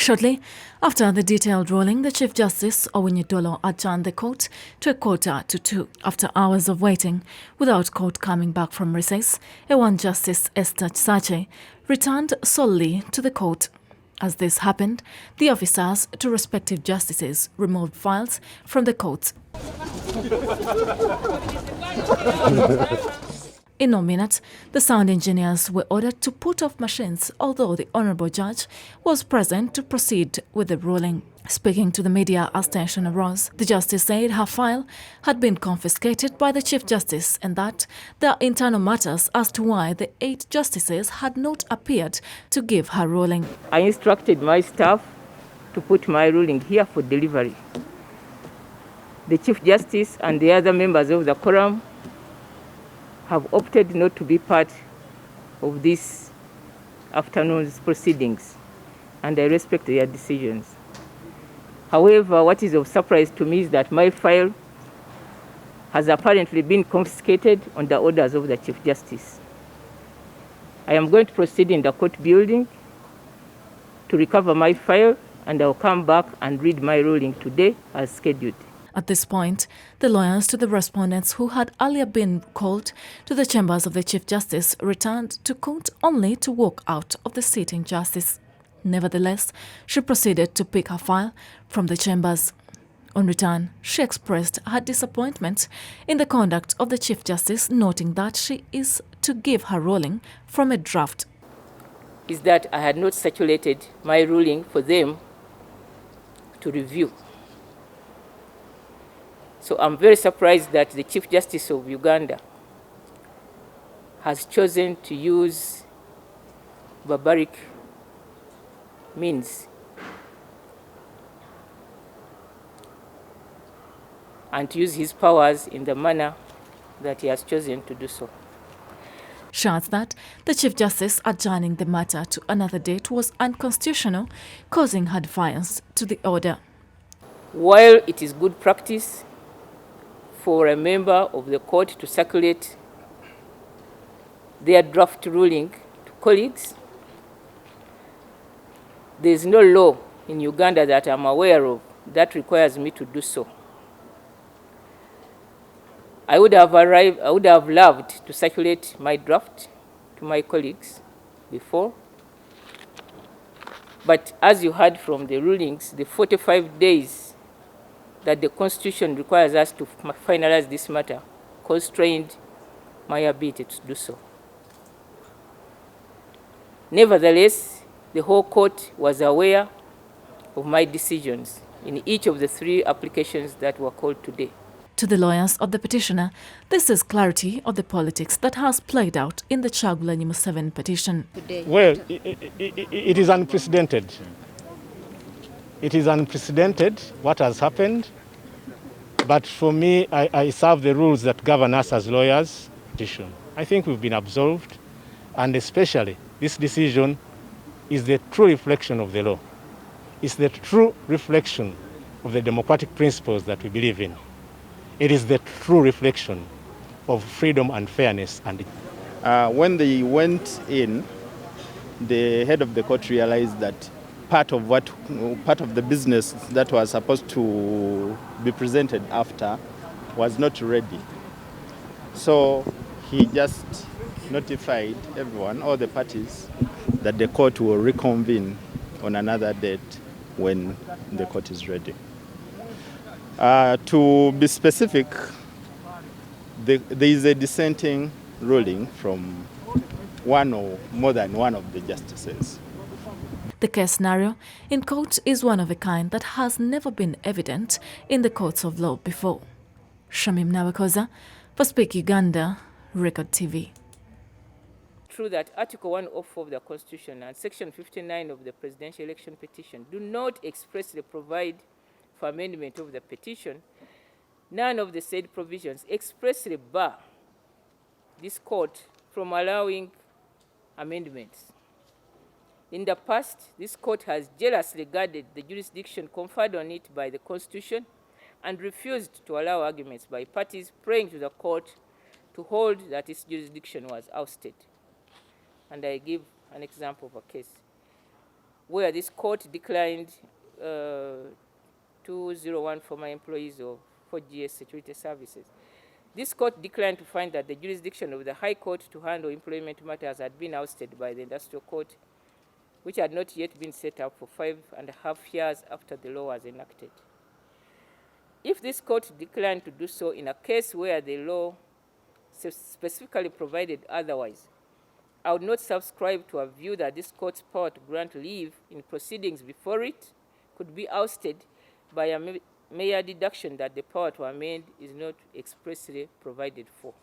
Shortly after the detailed ruling, the Chief Justice Owinyi Dollo adjourned the court to 1:45. After hours of waiting, without court coming back from recess, A1 Justice Esther Kisakye returned solely to the court. As this happened, the officers to respective justices removed files from the court. In no minute, the sound engineers were ordered to put off machines, although the Honourable Judge was present to proceed with the ruling. Speaking to the media as tension arose, the Justice said her file had been confiscated by the Chief Justice and that there are internal matters as to why the 8 justices had not appeared to give her ruling. I instructed my staff to put my ruling here for delivery. The Chief Justice and the other members of the quorum have opted not to be part of this afternoon's proceedings, and I respect their decisions. However, what is of surprise to me is that my file has apparently been confiscated on the orders of the Chief Justice. I am going to proceed in the court building to recover my file, and I'll come back and read my ruling today as scheduled. At this point, the lawyers to the respondents who had earlier been called to the chambers of the Chief Justice returned to court only to walk out of the sitting justice. Nevertheless, she proceeded to pick her file from the chambers. On return, she expressed her disappointment in the conduct of the Chief Justice, noting that she is to give her ruling from a draft. Is that I had not circulated my ruling for them to review. So I'm very surprised that the Chief Justice of Uganda has chosen to use barbaric means and to use his powers in the manner that he has chosen to do so. She adds that the Chief Justice adjourning the matter to another date was unconstitutional, causing her defiance to the order. While it is good practice for a member of the court to circulate their draft ruling to colleagues, there is no law in Uganda that I'm aware of that requires me to do so. I would have loved to circulate my draft to my colleagues before, but as you heard from the rulings, the 45 days that the Constitution requires us to finalize this matter constrained my ability to do so. Nevertheless, the whole court was aware of my decisions in each of the 3 applications that were called today. To the lawyers of the petitioner, this is clarity of the politics that has played out in the Kyagulanyi Museveni petition. Well, it is unprecedented. It is unprecedented what has happened, but for me, I serve the rules that govern us as lawyers. I think we've been absolved, and especially this decision is the true reflection of the law. It's the true reflection of the democratic principles that we believe in. It is the true reflection of freedom and fairness. And when they went in, the head of the court realized that part of the business that was supposed to be presented after was not ready. So he just notified everyone, all the parties, that the court will reconvene on another date when the court is ready. To be specific, there is a dissenting ruling from one or more than one of the justices. The case scenario in court is one of a kind that has never been evident in the courts of law before. Shamim Nawakoza, for Speak Uganda, Record TV. True that Article 104 of the Constitution and Section 59 of the Presidential Election Petition do not expressly provide for amendment of the petition, none of the said provisions expressly bar this court from allowing amendments. In the past, this court has jealously guarded the jurisdiction conferred on it by the Constitution and refused to allow arguments by parties praying to the court to hold that its jurisdiction was ousted. And I give an example of a case. where this court declined 201 former employees of 4GS Security Services. This court declined to find that the jurisdiction of the High Court to handle employment matters had been ousted by the Industrial Court, which had not yet been set up for 5.5 years after the law was enacted. If this court declined to do so in a case where the law specifically provided otherwise, I would not subscribe to a view that this court's power to grant leave in proceedings before it could be ousted by a mere deduction that the power to amend is not expressly provided for.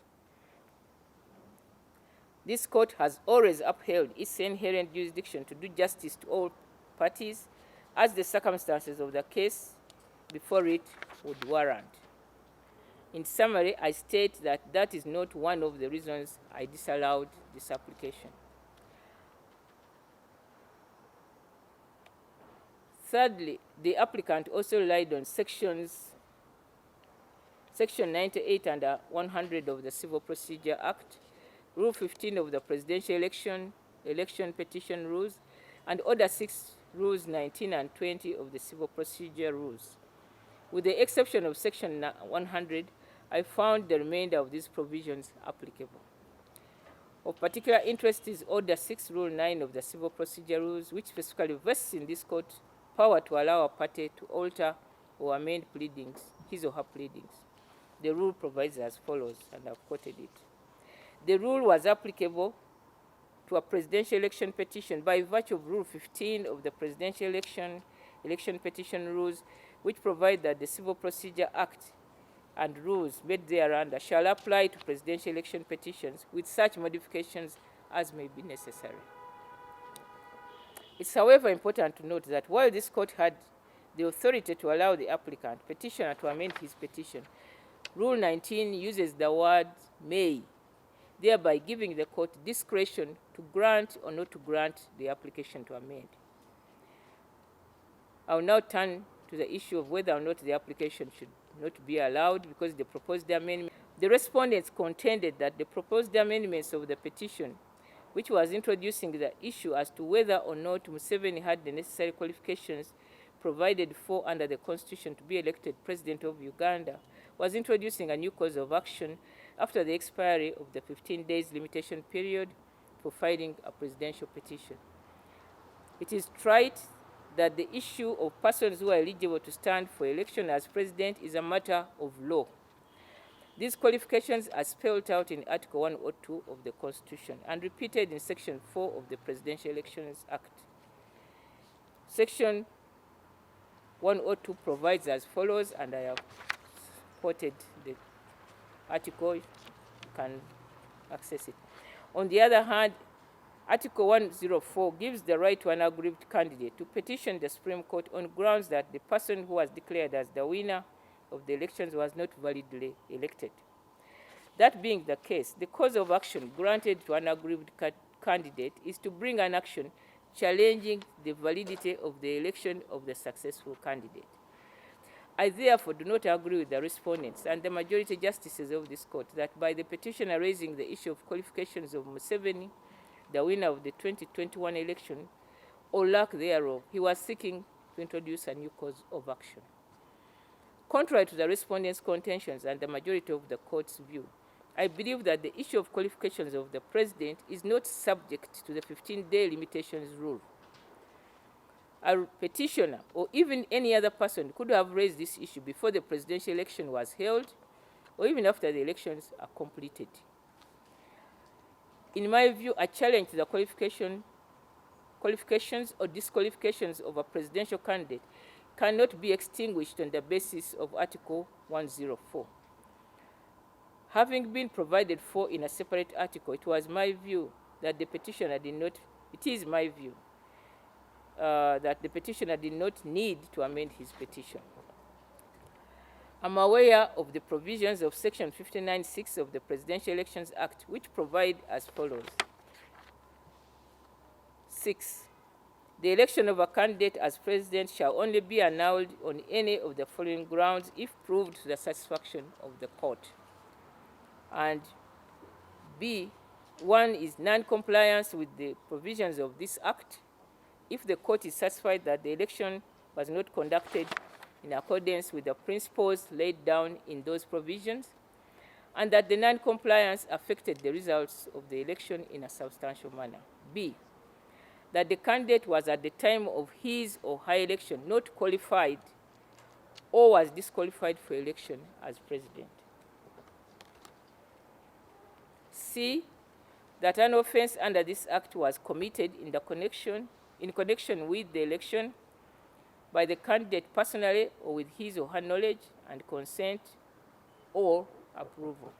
This court has always upheld its inherent jurisdiction to do justice to all parties as the circumstances of the case before it would warrant. In summary, I state that that is not one of the reasons I disallowed this application. Thirdly, the applicant also relied on Section 98 and 100 of the Civil Procedure Act, Rule 15 of the Presidential Election Petition Rules, and Order 6, Rules 19 and 20 of the Civil Procedure Rules. With the exception of Section 100, I found the remainder of these provisions applicable. Of particular interest is Order 6, Rule 9 of the Civil Procedure Rules, which specifically vests in this court power to allow a party to alter or amend pleadings, his or her pleadings. The rule provides as follows, and I've quoted it. The rule was applicable to a presidential election petition by virtue of Rule 15 of the Presidential Election Petition Rules, which provide that the Civil Procedure Act and rules made thereunder shall apply to presidential election petitions with such modifications as may be necessary. It's, however, important to note that while this court had the authority to allow the applicant petitioner to amend his petition, Rule 19 uses the word may, thereby giving the court discretion to grant or not to grant the application to amend. I will now turn to the issue of whether or not the application should not be allowed because the proposed amendment. The respondents contended that the proposed amendments of the petition, which was introducing the issue as to whether or not Museveni had the necessary qualifications provided for under the Constitution to be elected President of Uganda, was introducing a new cause of action after the expiry of the 15 days limitation period for filing a presidential petition. It is trite that the issue of persons who are eligible to stand for election as president is a matter of law. These qualifications are spelled out in Article 102 of the Constitution and repeated in Section 4 of the Presidential Elections Act. Section 102 provides as follows, and I have quoted the article, you can access it. On the other hand, Article 104 gives the right to an aggrieved candidate to petition the Supreme Court on grounds that the person who was declared as the winner of the elections was not validly elected. That being the case, the cause of action granted to an aggrieved candidate is to bring an action challenging the validity of the election of the successful candidate. I therefore do not agree with the respondents and the majority justices of this court that by the petitioner raising the issue of qualifications of Museveni, the winner of the 2021 election, or lack thereof, he was seeking to introduce a new cause of action. Contrary to the respondents' contentions and the majority of the court's view, I believe that the issue of qualifications of the president is not subject to the 15-day limitations rule. A petitioner or even any other person could have raised this issue before the presidential election was held or even after the elections are completed. In my view, a challenge to the qualifications or disqualifications of a presidential candidate cannot be extinguished on the basis of Article 104. Having been provided for in a separate article, it was my view that the petitioner did not, it is my view that the petitioner did not need to amend his petition. I'm aware of the provisions of Section 59(6) of the Presidential Elections Act, which provide as follows. 6. The election of a candidate as president shall only be annulled on any of the following grounds if proved to the satisfaction of the court. And B, 1 is non-compliance with the provisions of this act. if the court is satisfied that the election was not conducted in accordance with the principles laid down in those provisions, and that the non-compliance affected the results of the election in a substantial manner. B, that the candidate was at the time of his or her election not qualified or was disqualified for election as president. C, that an offense under this act was committed in connection with the election by the candidate personally or with his or her knowledge and consent or approval.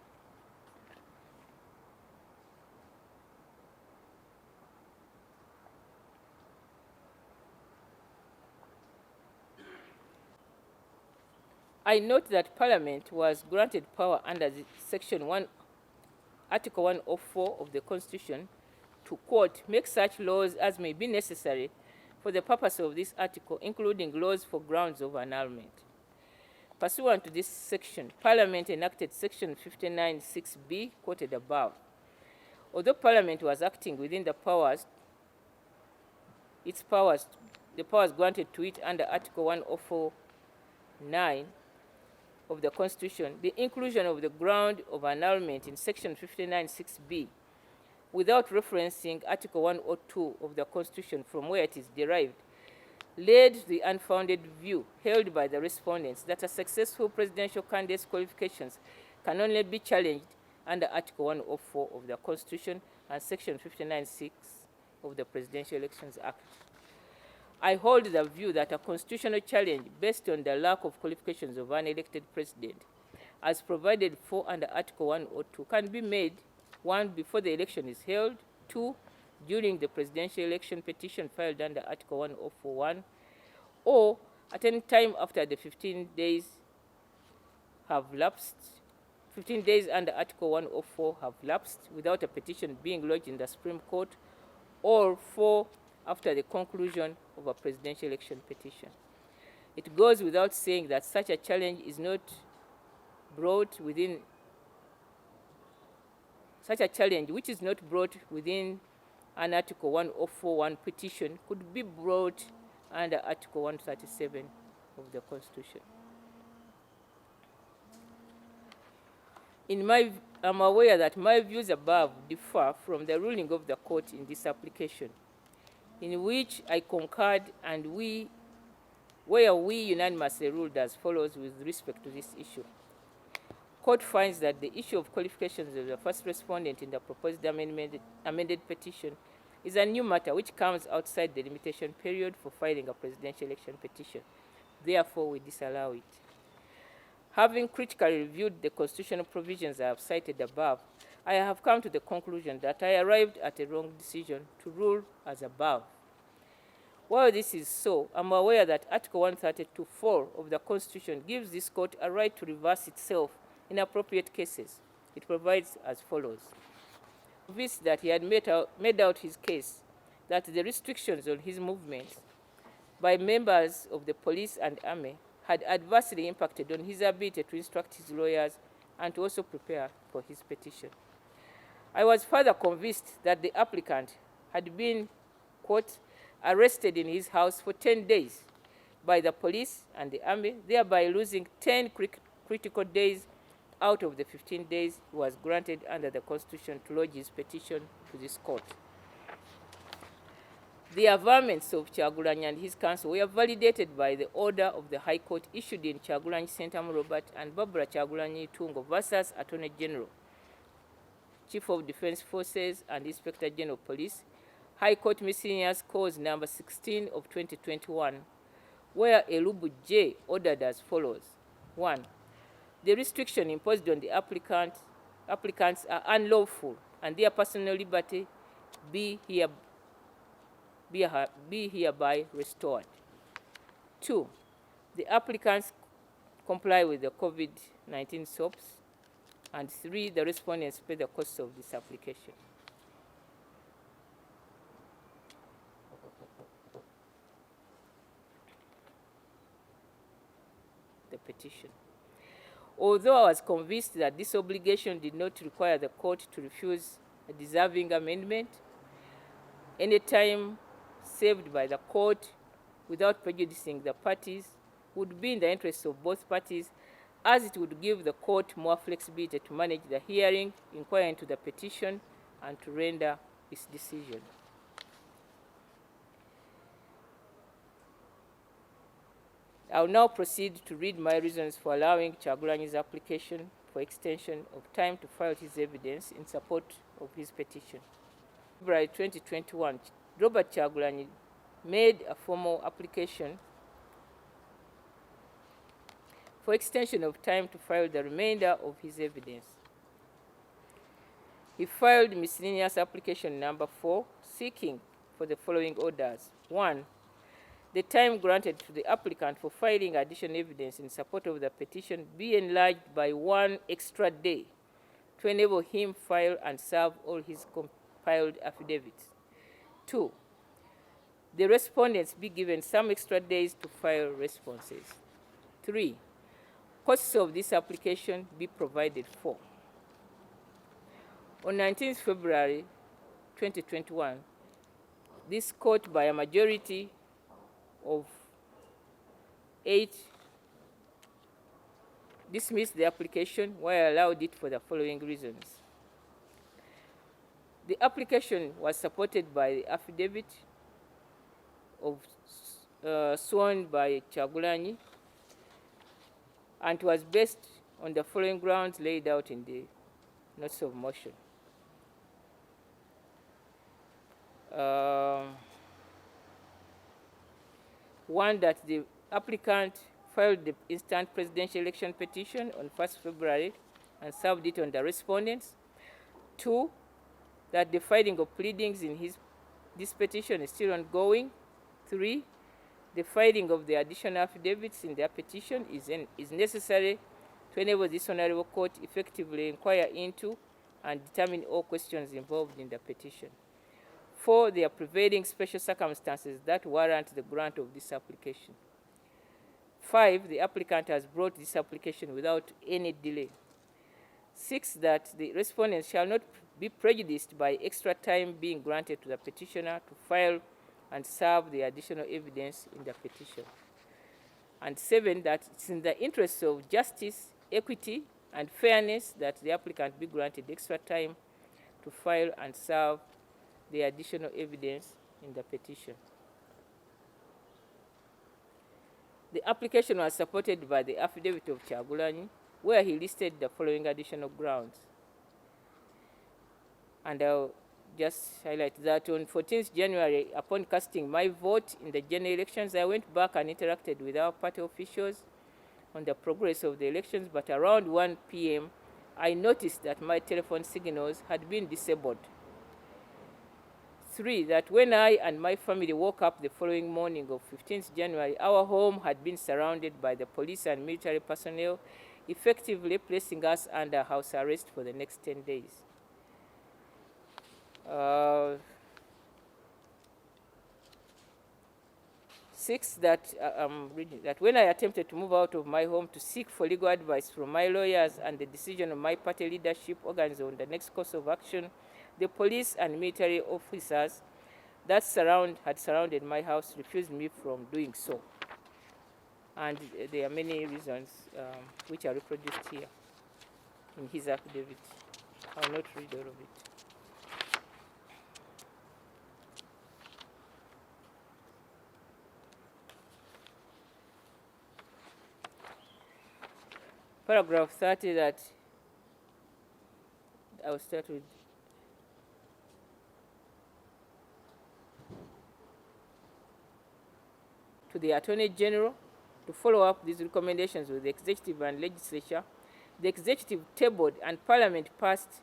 I note that Parliament was granted power under Article 104 of the Constitution to, quote, make such laws as may be necessary for the purpose of this article, including laws for grounds of annulment. Pursuant to this section, Parliament enacted Section 59(6)(b), quoted above. Although Parliament was acting within the powers granted to it under Article 104(9) of the Constitution, the inclusion of the ground of annulment in Section 59(6)(b), without referencing Article 102 of the Constitution from where it is derived, led to the unfounded view held by the respondents that a successful presidential candidate's qualifications can only be challenged under Article 104 of the Constitution and Section 59(6) of the Presidential Elections Act. I hold the view that a constitutional challenge based on the lack of qualifications of an elected president, as provided for under Article 102, can be made, 1, before the election is held, 2, during the presidential election petition filed under Article 104(1), or at any time after the 15 days have lapsed, 15 days under Article 104 have lapsed without a petition being lodged in the Supreme Court, or 4, after the conclusion of a presidential election petition. It goes without saying that such a challenge is not brought within such a challenge which is not brought within an Article 104(1) petition could be brought under Article 137 of the Constitution. I'm aware that my views above differ from the ruling of the court in this application, in which I concurred and where we unanimously ruled as follows with respect to this issue. Court finds that the issue of qualifications of the first respondent in the proposed amended petition is a new matter which comes outside the limitation period for filing a presidential election petition. Therefore, we disallow it. Having critically reviewed the constitutional provisions I have cited above, I have come to the conclusion that I arrived at a wrong decision to rule as above. While this is so, I'm aware that Article 132(4) of the Constitution gives this court a right to reverse itself in appropriate cases. It provides as follows. Convinced that he had made out his case that the restrictions on his movements by members of the police and army had adversely impacted on his ability to instruct his lawyers and to also prepare for his petition. I was further convinced that the applicant had been, quote, arrested in his house for 10 days by the police and the army, thereby losing 10 critical days out of the 15 days he was granted under the Constitution to lodge his petition to this court. The averments of Kyagulanyi and his counsel were validated by the order of the High Court issued in Kyagulanyi Sentamu Robert and Barbara Kyagulanyi Tungo versus Attorney General, Chief of Defense Forces and Inspector General Police, High Court Miscellaneous Cause number 16 of 2021, where Elubu J ordered as follows. 1. The restriction imposed on the applicants are unlawful and their personal liberty be hereby restored. 2. The applicants comply with the COVID-19 SOPs. And 3. The respondents pay the cost of this application. The petition. Although I was convinced that this obligation did not require the court to refuse a deserving amendment, anytime served by the court without prejudicing the parties would be in the interests of both parties, as it would give the court more flexibility to manage the hearing, inquire into the petition, and to render its decision. I will now proceed to read my reasons for allowing Kyagulanyi's application for extension of time to file his evidence in support of his petition. February 2021, Robert Kyagulanyi made a formal application for extension of time to file the remainder of his evidence. He filed miscellaneous application number 4, seeking for the following orders. 1. The time granted to the applicant for filing additional evidence in support of the petition be enlarged by 1 extra day to enable him file and serve all his compiled affidavits. 2. The respondents be given some extra days to file responses. 3. Costs of this application be provided for. On 19th February 2021, this court, by a majority of 8, dismissed the application, while allowed it for the following reasons. The application was supported by the affidavit of sworn by Kyagulanyi, and was based on the following grounds laid out in the notice of motion. One, that the applicant filed the instant presidential election petition on 1st February and served it on the respondents. 2, that the filing of pleadings in this petition is still ongoing. 3, the filing of the additional affidavits in their petition is necessary to enable this honorable court effectively inquire into and determine all questions involved in the petition. 4, there are prevailing special circumstances that warrant the grant of this application. 5, the applicant has brought this application without any delay. 6, that the respondents shall not be prejudiced by extra time being granted to the petitioner to file and serve the additional evidence in the petition. And 7, that it's in the interests of justice, equity, and fairness that the applicant be granted extra time to file and serve the additional evidence in the petition. The application was supported by the affidavit of Kyagulanyi, where he listed the following additional grounds. And I'll just highlight that on 14th January, upon casting my vote in the general elections, I went back and interacted with our party officials on the progress of the elections, but around 1 p.m., I noticed that my telephone signals had been disabled. 3, that when I and my family woke up the following morning of 15th January, our home had been surrounded by the police and military personnel, effectively placing us under house arrest for the next 10 days. 6, that I'm reading, that when I attempted to move out of my home to seek for legal advice from my lawyers and the decision of my party leadership organs on the next course of action, the police and military officers that had surrounded my house refused me from doing so. And there are many reasons which are reproduced here in his affidavit. I will not read all of it. Paragraph 30, that I will start with. To the Attorney General to follow up these recommendations with the Executive and Legislature. The Executive tabled and Parliament passed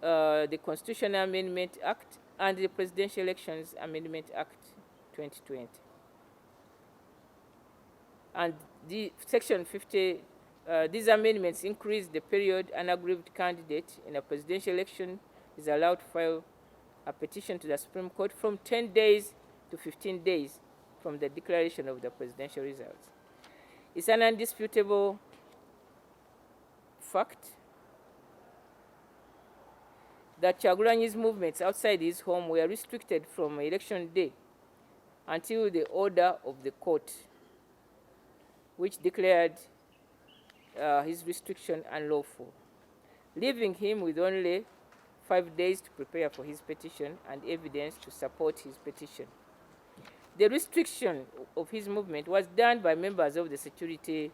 the Constitutional Amendment Act and the Presidential Elections Amendment Act 2020. And the Section 50, these amendments increase the period an aggrieved candidate in a presidential election is allowed to file a petition to the Supreme Court from 10 days to 15 days from the declaration of the presidential results. It's an undisputable fact that Kyagulanyi's movements outside his home were restricted from election day until the order of the court, which declared his restriction unlawful, leaving him with only 5 days to prepare for his petition and evidence to support his petition. The restriction of his movement was done by members of the security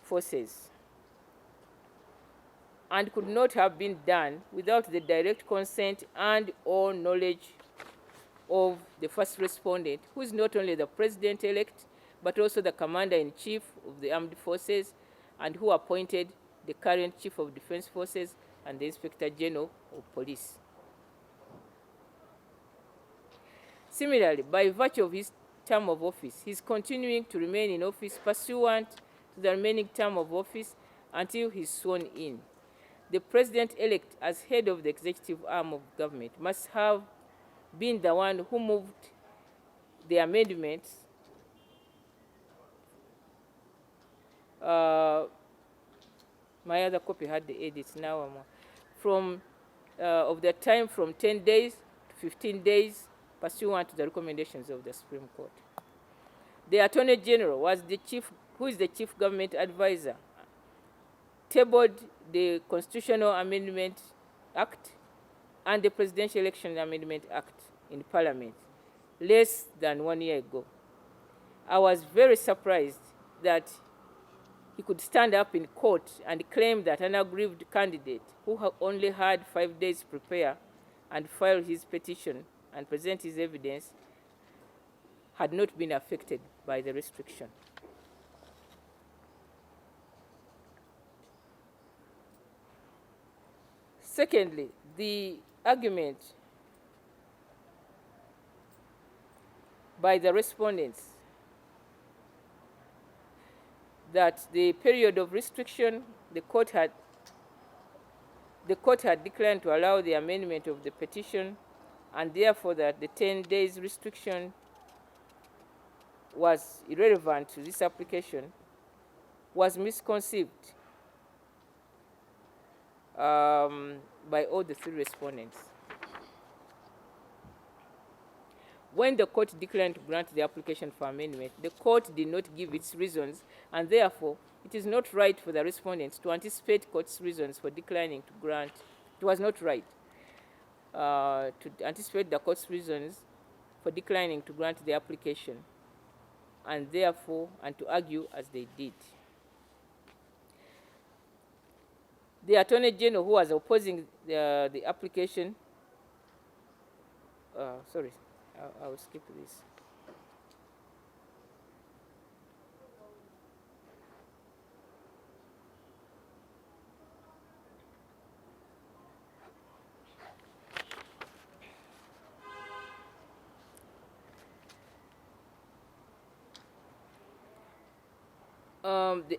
forces and could not have been done without the direct consent and or knowledge of the first respondent, who is not only the president-elect, but also the commander-in-chief of the armed forces, and who appointed the current chief of defense forces and the inspector general of police. Similarly, by virtue of his term of office, he is continuing to remain in office pursuant to the remaining term of office until he is sworn in. The president-elect, as head of the executive arm of government, must have been the one who moved the amendments my other copy had the edits now from of the time from 10 days to 15 days pursuant to the recommendations of the Supreme Court. The Attorney General was the chief, who is the chief government advisor, tabled the Constitutional Amendment Act and the Presidential Election Amendment Act in Parliament less than 1 year ago. I was very surprised that he could stand up in court and claim that an aggrieved candidate who only had 5 days to prepare and file his petition and present his evidence had not been affected by the restriction. Secondly, the argument by the respondents that the period of restriction the court had declined to allow the amendment of the petition, and therefore that the 10 days restriction was irrelevant to this application, was misconceived by all the three respondents. When the court declined to grant the application for amendment, the court did not give its reasons, and therefore it is not right for the respondents to anticipate court's reasons for declining to grant. It was not right to anticipate the court's reasons for declining to grant the application, and therefore, and to argue as they did. The Attorney General, who was opposing the application, sorry, I will skip this. The